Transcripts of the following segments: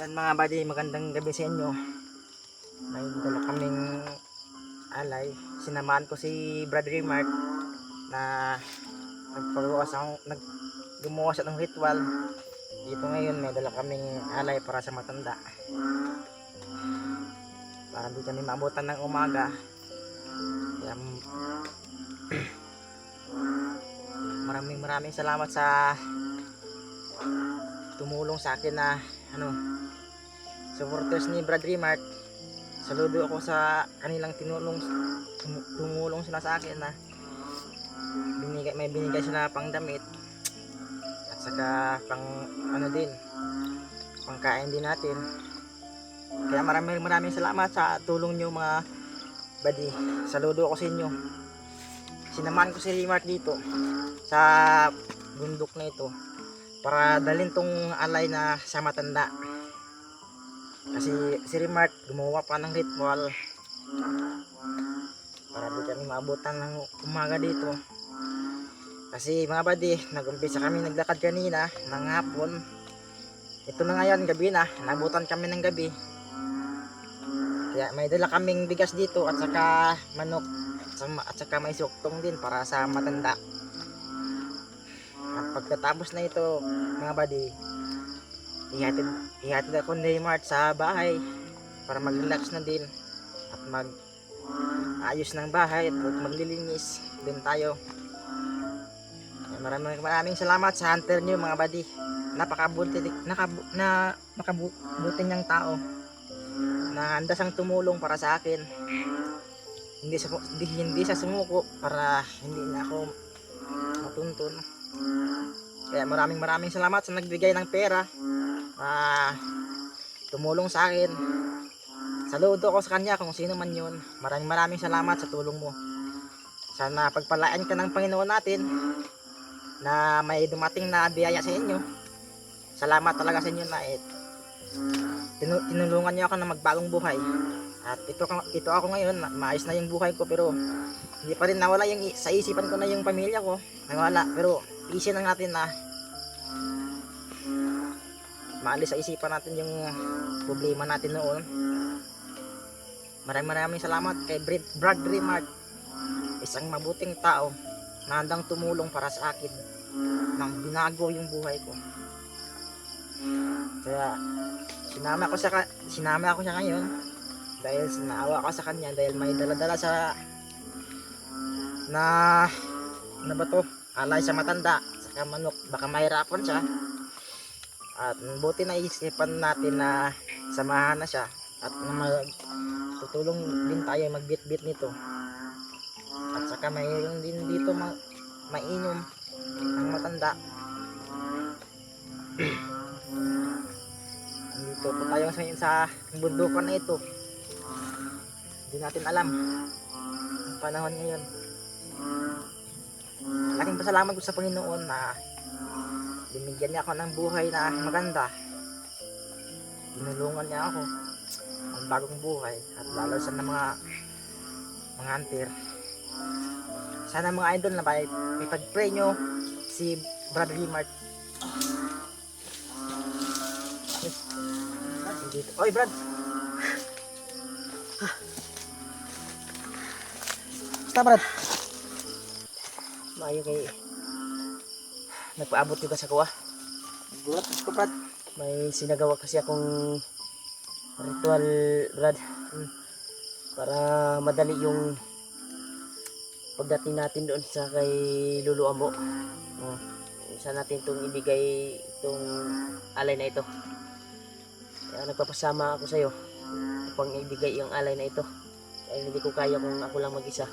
Yan mga buddy, magandang gabi sa inyo. May dala kaming alay. Sinamahan ko si Brad Remark na gumawa siya ng ritual. Dito ngayon may dala kaming alay para sa matanda. Para hindi kami maabutan ng umaga. Kaya, maraming salamat sa tumulong sa akin na supporters ni Brad Remark. Saludo ako sa kanilang tumulong sila sa akin na may binigay sila pang damit at saka pang pangkain din natin. Kaya maraming salamat sa tulong nyo mga buddy. Saludo ako sa inyo. Sinamahan ko si Remark dito sa bundok na ito para dalhin tong alay na sa matanda. Kasi si Remark gumawa pa ng ritual para di kami maabutan ng umaga dito. Kasi mga buddy, nag-umpisa kami naglakad kanina ng hapon. Ito na ngayon, gabi na, nabutan kami ng gabi. Kaya may dala kaming bigas dito at saka manok at saka may suktong din para sa matanda. At pagkatapos na ito mga buddy, ihatid ako ni Remark sa bahay para mag-relax na din at mag-ayos ng bahay at maglilinis din tayo. Maraming salamat sa hunter niyo mga buddy. Napakabuti niyang tao na handa siyang tumulong para sa akin. Hindi siya sumuko para hindi na ako matuntun. Kaya maraming salamat sa nagbigay ng pera, tumulong sa akin. Saludo ako sa kanya kung sino man yun. Maraming salamat sa tulong mo. Sana pagpalain ka ng Panginoon natin na may dumating na biyaya sa inyo. Salamat talaga sa inyo na tinulungan niyo ako na magbagong buhay. At ito ako ngayon, maayos na yung buhay ko, pero hindi pa rin nawala yung sa isipan ko na yung pamilya ko. Nawala, pero easy lang natin na maalis sa isipan natin yung problema natin noon. Maraming salamat kay Brad Remark, isang mabuting tao na handang tumulong para sa akin nang binago yung buhay ko. Kaya sinama ako siya ngayon dahil naawa ko sa kanya, dahil may dala-dala sa alay sa matanda saka manok. Baka mahirapan siya, at buti na isipan natin na samahan na siya at tutulong din tayo magbit-bit nito. At saka mayroon din dito mainom ang matanda. Andito po tayo sa bundukan na ito. Hindi natin alam ang panahon ngayon. Laking pasalamat ko sa Panginoon na binigyan niya ako ng buhay na maganda. Tinulungan niya ako ng bagong buhay, at lalo sa mga hunter. Sana mga idol na ipag-pray nyo si Brad Remark. Oy Brad, basta Brad, maayo kay nagpaabot ka sa kuha. Gulat ko Brad, may sinagawa kasi akong ritual Brad, para madali yung pagdating natin doon sa kay Lulu Ambo. Isa natin itong ibigay itong alay na ito. Kaya nagpapasama ako sa iyo upang ibigay yung alay na ito, dahil hindi ko kaya kung ako lang mag-isa.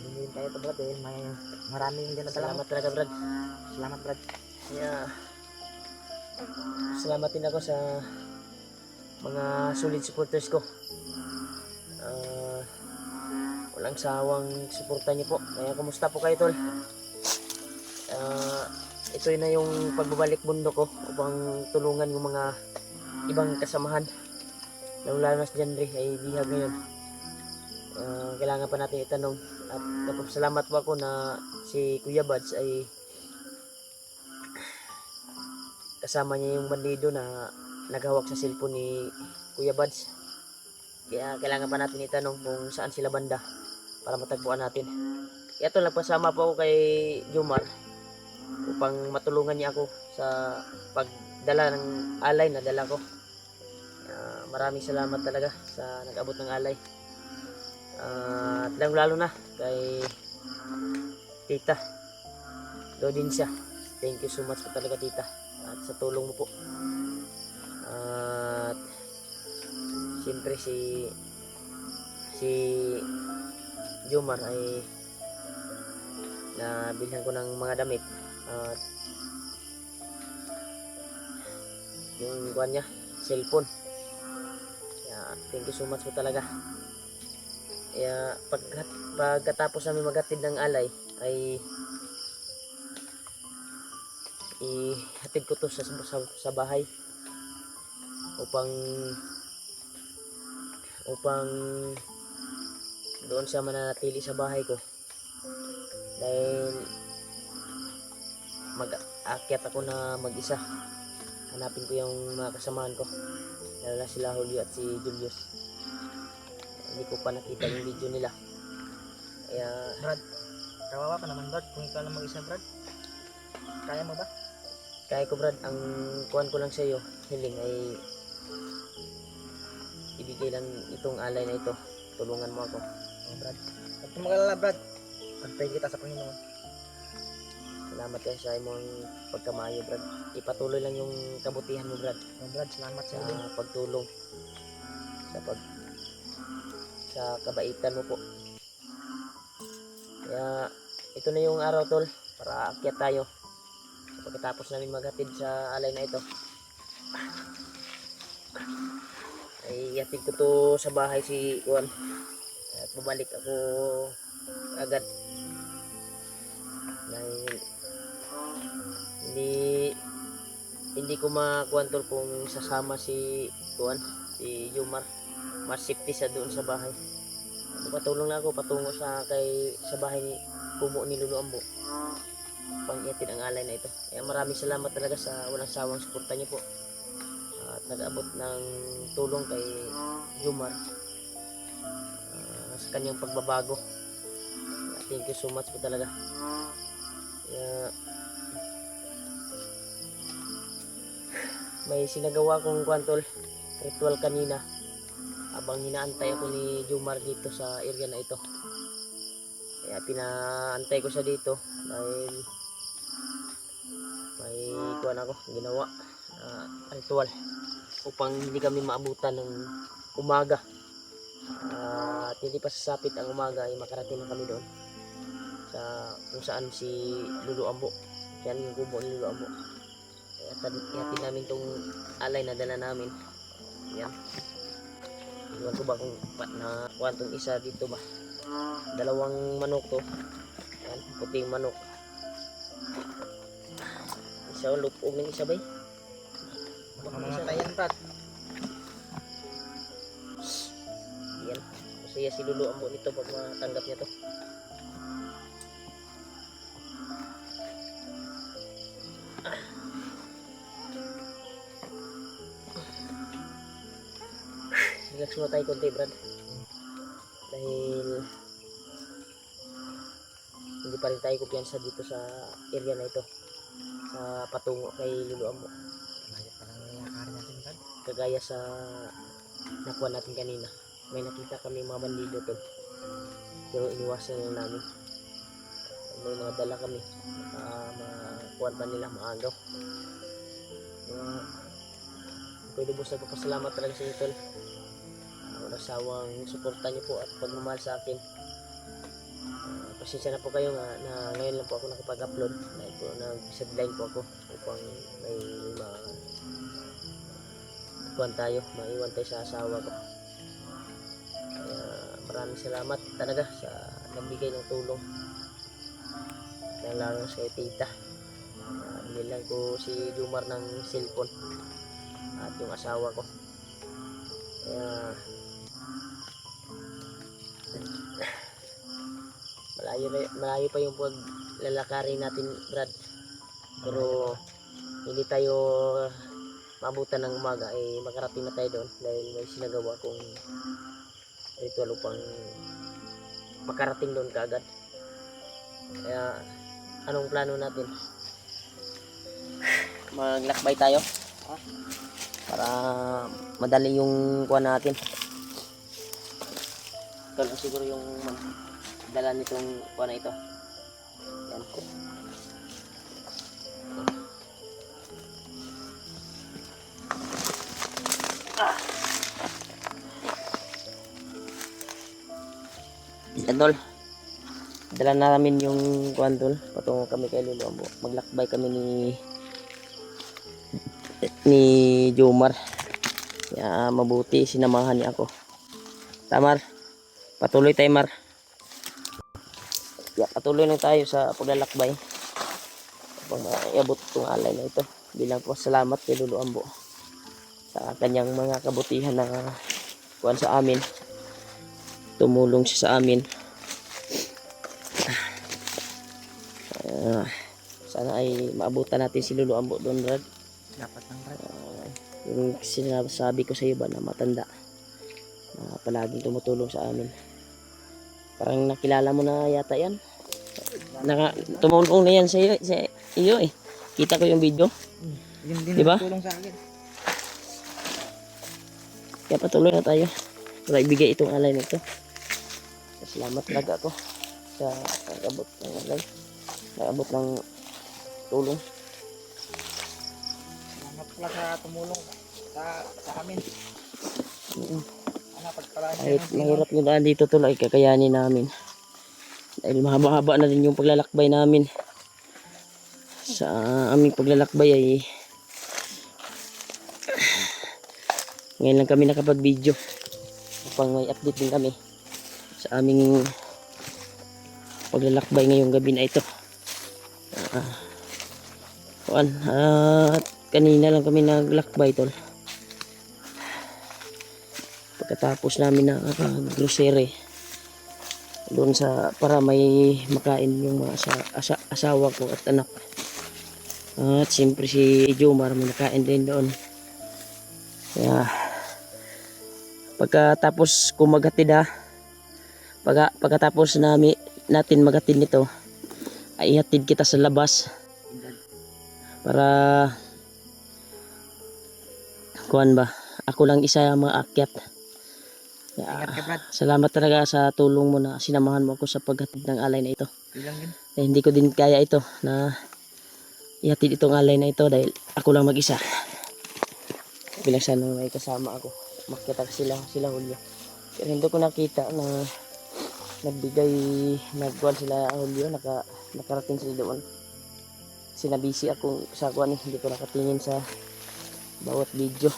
Hindi tayo ito Brad, dahil maraming din na salamat talaga Brad. Salamat Brad. Kaya salamat din ako sa mga solid supporters ko. Walang sawang suporta niyo po. Kaya kumusta po kayo tol? Ito na yung pagbabalik mundo ko upang tulungan yung mga ibang kasamahan, lalo na si Janry ay bihag ngayon. Kailangan pa natin itanong, at napapasalamat po ako na si Kuya Bads ay kasama niya yung bandido na naghawak sa cellphone ni Kuya Buds. Kaya kailangan pa natin itanong kung saan sila banda para matagpuan natin. Kaya ito, nagpasama po ako kay Jomar upang matulungan niya ako sa pagdala ng alay na dala ko. Maraming salamat talaga sa nag-abot ng alay. At lalo na kay Tita Dodinsya. Thank you so much po talaga, Tita, at sa tulong mo po. At siyempre si Jomar ay nabilhan ko ng mga damit at yung kuwan niya, cellphone. Thank you so much po talaga. Kaya pagkatapos namin maghatid ng alay ay ihatid ko to sa bahay upang doon siya mananatili sa bahay ko, dahil mag-aakyat ako na mag-isa. Hanapin ko yung mga kasamahan ko, lalo na sila Julio at si Julius. Hindi ko pa nakita yung video nila. Kaya Brad, kawawa ka naman, Brad, kung ikaw lang mag-isa, Brad. Kaya mo ba? kaya ko, Brad. Ang kuhan ko lang sa iyo, hiling ay ibigay lang itong alay na ito. Tulungan mo ako. Oh, Brad. At kung mag-alala, Brad, pagpay kita sa Panginoon. Salamat kayo sa imong pagkamayo, Brad. Ipatuloy lang yung kabutihan mo, Brad, Oh, Brad, salamat sa sa iyo. pagtulong, sa kabaitan mo po. Kaya ito na yung araw, tol, para akyat tayo. Pagkatapos namin maghatid sa alay na ito, ay ihatid ko to sa bahay si Juan at babalik ako agad, dahil hindi ko makuwan, tol, kung sasama si Juan, si Jomar. Mas safety sa doon sa bahay. Patulong lang ako patungo sa bahay ni Kumo ni Lolo Ambo pang ihatid ang alay na ito. Kaya maraming salamat talaga sa walang sawang suporta niyo po at nag-abot ng tulong kay Jomar sa kanyang pagbabago. Thank you so much po talaga. Kaya may sinagawa kong kwantol ritual kanina habang hinaantay ako ni Jomar dito sa area na ito. Kaya pinaantay ko siya dito dahil may kuwan ako ginawa ritual upang hindi kami maabutan ng umaga, at hindi pa sasapit ang umaga ay makarating na kami doon sa kung saan si Lolo Ambo. Yan yung kubo ni Lolo Ambo. Kaya ihatid namin tong alay na dala namin. Yan, iwan ko ba kung na kuwantong isa dito ba, dalawang manok to. Yan, puting manok. Isa o lupog ng isa bay. Mamamatay yan, Brad. Yan, masaya si Lolo Ambo nito pag matanggap niya to. Relax muna tayo konti, Brad, dahil hindi pa rin tayo kumpiyansa dito sa area na ito sa patungo kay Lolo Ambo, Malayo pa lang nilakarin natin, Brad. kagaya sa nakuha natin kanina. May nakita kami mga bandido to, pero iniwasan lang namin. May mga dala kami, makuha pa nila maagaw. Pwede po sa papasalamat talaga sa inyo, tol. Walang sawang suporta niyo po at pagmamahal sa akin. Pasensya na po kayo na ngayon lang po ako nakapag-upload dahil po nag-sideline po ako upang may maiwan tayo sa asawa ko. Kaya maraming salamat talaga sa nagbigay ng tulong, lalo na sa kay Tita. Nilang ko si Jomar ng cellphone at yung asawa ko. Kaya malayo pa yung paglalakarin natin, Brad, pero hindi tayo maabutan ng umaga ay makarating na tayo doon dahil may sinagawa kong ritual upang makarating doon kaagad. Kaya anong plano natin? Maglakbay tayo para madali yung kuha natin. Ito lang siguro yung dala nitong kuha na ito. Yan. Yan tol. Dala namin yung kuhan tol. Patungo kami kay Lolo Ambo. Maglakbay kami ni Jomar. Kaya mabuti sinamahan niya ako. Tamar. Patuloy tayo Mar. Kaya patuloy na tayo sa paglalakbay. Upang maiabot itong alay na ito. Bilang po salamat kay Lolo Ambo sa kanyang mga kabutihan na kuhan sa amin. Tumulong siya sa amin. Sana ay maabutan natin si Lolo Ambo doon, Brad. Dapat lang Brad. Yung sinasabi ko sa iyo ba na matanda na palaging tumutulong sa amin. Parang nakilala mo na yata yan. Tumulong na yan sa iyo eh. Kita ko yung video. Yun din Diba? tulong sa akin. Kaya patuloy na tayo para ibigay itong alay nito. Salamat talaga ako sa nag-abot ng alay. Nag-abot ng tulong. Salamat pala sa tumulong sa amin. Pagpalaan Kahit mahirap yung daan dito tol ay kakayanin namin. Dahil mahaba-haba na din yung paglalakbay namin. Sa aming paglalakbay ay ngayon lang kami nakapag-video upang may update din kami sa aming paglalakbay ngayong gabi na ito. Kanina lang kami naglakbay tol. Pagkatapos namin na grocery doon sa para may makain yung mga asawa ko at anak. At siyempre si Jomar may nakain din doon. Kaya pagkatapos ko maghatid pagkatapos natin maghatid nito ay ihatid kita sa labas para kuhan ba ako lang isa ang mga akyat. Ingat ka Brad. Salamat talaga sa tulong mo na sinamahan mo ako sa paghatid ng alay na ito. Ilang din. Hindi ko din kaya ito na ihatid itong alay na ito dahil ako lang mag-isa. Bilang sana may kasama ako. Makita sila Julio. Pero hindi ko nakita na nagkuhan sila Julio, nakarating sila doon. Sinabisi ako sa kuhan, hindi ko nakatingin sa bawat video.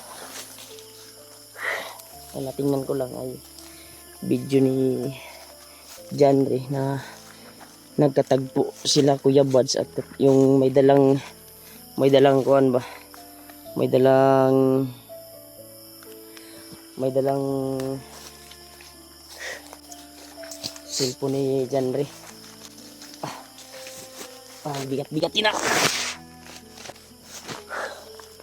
Ang natingnan ko lang ay video ni Janre na nagkatagpo sila Kuya Buds at yung may dalang kuhan ba, may dalang cellphone ni Janre. Bigat-bigat na.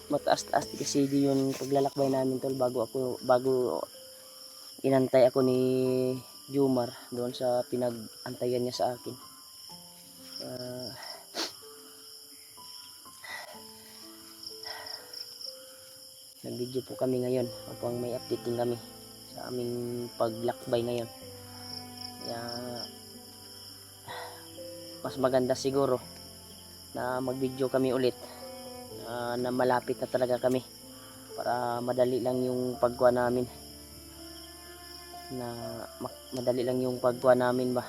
Mataas-taas kasi yung paglalakbay namin tol bago inantay ako ni Jomar doon sa pinag-antayan niya sa akin. Nag-video po kami ngayon upang may update din kami sa aming paglakbay ngayon. Kaya mas maganda siguro na mag-video kami ulit na malapit na talaga kami para madali lang yung pagkuha namin ba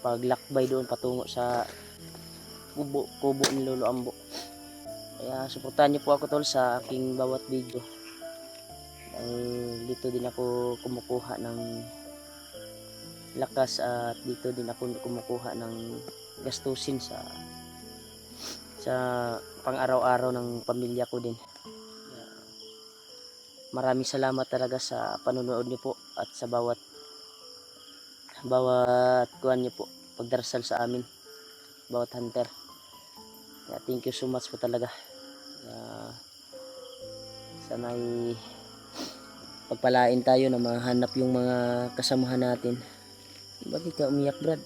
paglakbay doon patungo sa kubo ni Lolo Ambo. Kaya suportahan niyo po ako tol sa aking bawat video dahil dito din ako kumukuha ng lakas at dito din ako kumukuha ng gastusin sa pang-araw-araw ng pamilya ko din. Maraming salamat talaga sa panonood niyo po at sa bawat kuhan niyo po, pagdarasal sa amin, bawat hunter. Thank you so much po talaga. Sana'y pagpalain tayo na mahanap yung mga kasamahan natin. Bakit ka umiyak, Brad?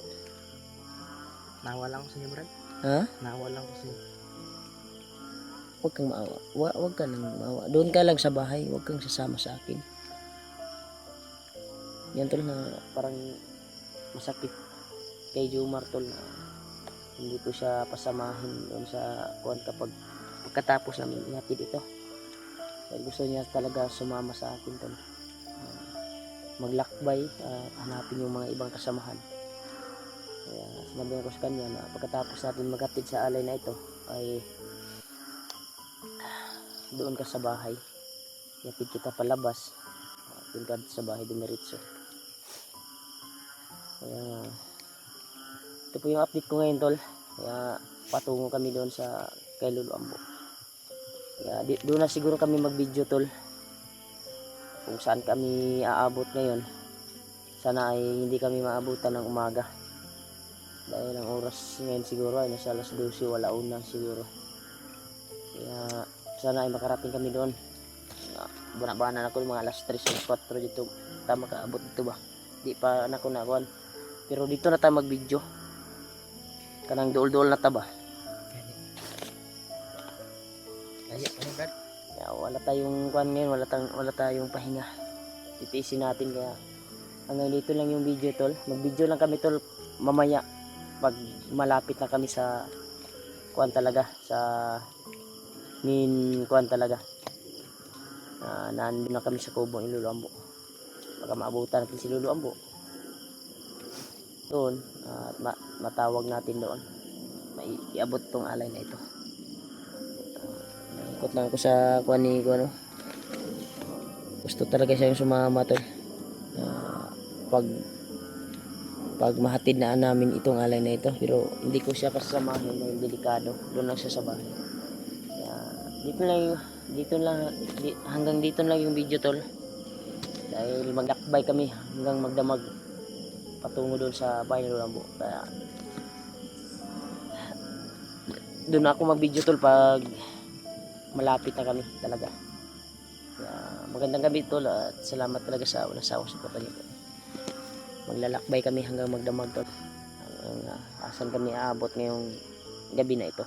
Nawa lang ko sa inyo, Brad. Ha? Nawa lang ko sa inyo. Huwag kang maawa. Huwag ka nang maawa. Doon ka lang sa bahay. Huwag kang sasama sa akin. Yan tol na parang masakit kay Jomar tol na hindi ko siya pasamahin doon sa kuwan kapag pagkatapos namin ihatid ito. Dahil gusto niya talaga sumama sa akin tol. Maglakbay at hanapin yung mga ibang kasamahan. Kaya sinabi ko sa kanya na pagkatapos natin maghatid sa alay na ito ay doon ka sa bahay. Ihatid kita palabas. Doon ka sa bahay dumiritso. Kaya ito po yung update ko ngayon tol. Kaya patungo kami doon sa kay Lolo Ambo. Kaya doon na siguro kami mag video tol. Kung saan kami aabot ngayon. Sana ay hindi kami maabutan ng umaga. Dahil ang oras ngayon siguro ay nasa alas 12 wala una siguro. Kaya sana ay makarating kami doon. Bana-bana na ko mga alas 3 alas 4 dito. Tama ka abot dito ba? Di pa na ko nakuan. Pero dito na tayo mag-video. Kanang dool-dool na ta ba? Kaya, ano, Brad? Kaya wala tayong kuan ngayon, wala tayong pahinga. Titiisin natin kaya hanggang dito lang yung video tol. Mag-video lang kami tol mamaya pag malapit na kami sa kuan talaga sa kuan talaga. Nandun na kami sa kubo ni Lolo Ambo. Baka maabutan natin si Lolo Ambo doon at matawag natin doon. Iabot tong alay na ito. Ikot lang ako sa kuan ni ko ano. Gusto talaga siyang sumama tol. Pag mahatid na namin itong alay na ito, pero hindi ko siya kasamahin dahil delikado. Doon lang siya sa bahay. Kaya hanggang dito lang yung video tol. Dahil maglakbay kami hanggang magdamag patungo doon sa bahay ni Lolo Ambo. Kaya doon ako mag-video tol pag malapit na kami talaga. Kaya magandang gabi tol at salamat talaga sa walang sawang suporta niyo po. Maglalakbay kami hanggang magdamag tol. Hanggang asan kami aabot ngayong gabi na ito.